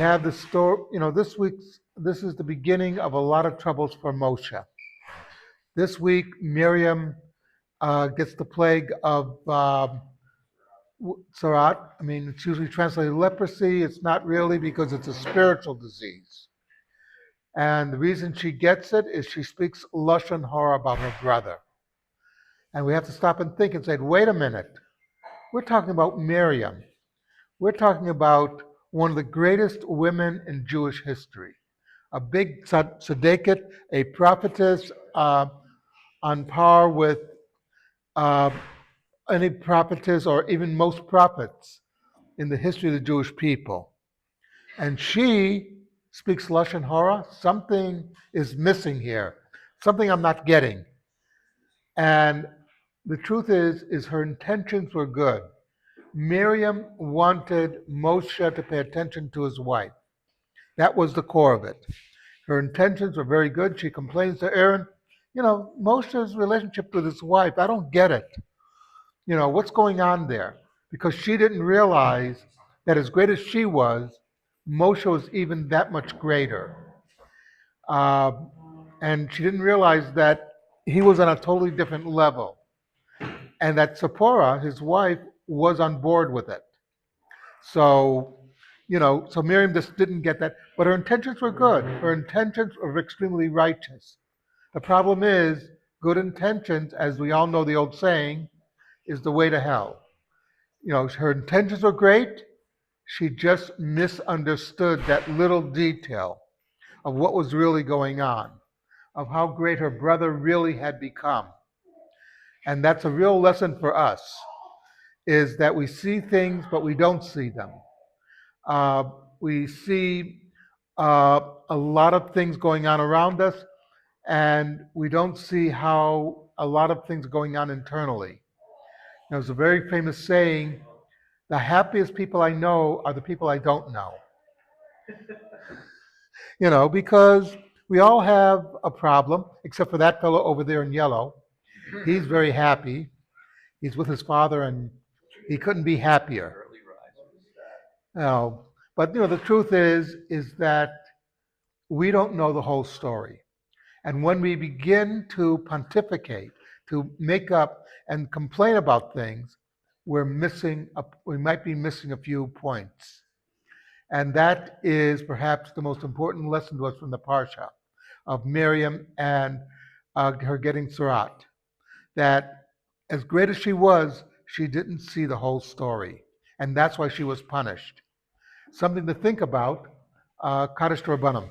have the story, this is the beginning of a lot of troubles for Moshe. This week, Miriam gets the plague of Zora'at. I mean, it's usually translated leprosy. It's not really because it's a spiritual disease. And the reason she gets it is she speaks Lashon Hara about her brother. And we have to stop and think and say, wait a minute. We're talking about Miriam. We're talking about one of the greatest women in Jewish history. A big tzaddiket, a prophetess on par with uh, any prophetess or even most prophets in the history of the Jewish people. And she speaks Lashon Hara. Something is missing here. Something I'm not getting. And the truth is her intentions were good. Miriam wanted Moshe to pay attention to his wife. That was the core of it. Her intentions were very good. She complains to Aaron, Moshe's relationship with his wife, I don't get it. What's going on there? Because she didn't realize that as great as she was, Moshe was even that much greater. Uh, and she didn't realize that he was on a totally different level. And that Zipporah, his wife, was on board with it. So, so Miriam just didn't get that. But her intentions were good. Her intentions were extremely righteous. The problem is, good intentions, as we all know the old saying, is the way to hell. Her intentions were great. She just misunderstood that little detail of what was really going on, of how great her brother really had become. And that's a real lesson for us, is that we see things, but we don't see them. We see a lot of things going on around us, and we don't see how a lot of things are going on internally. There's a very famous saying, the happiest people I know are the people I don't know. Because we all have a problem, except for that fellow over there in yellow. He's very happy. He's with his father, and he couldn't be happier. But the truth is that we don't know the whole story. And when we begin to pontificate, to make up and complain about things, we might be missing a few points. And that is perhaps the most important lesson to us from the Parsha of Miriam and her getting Zora'at. That as great as she was, she didn't see the whole story. And that's why she was punished. Something to think about. Kaddish Rabbanim.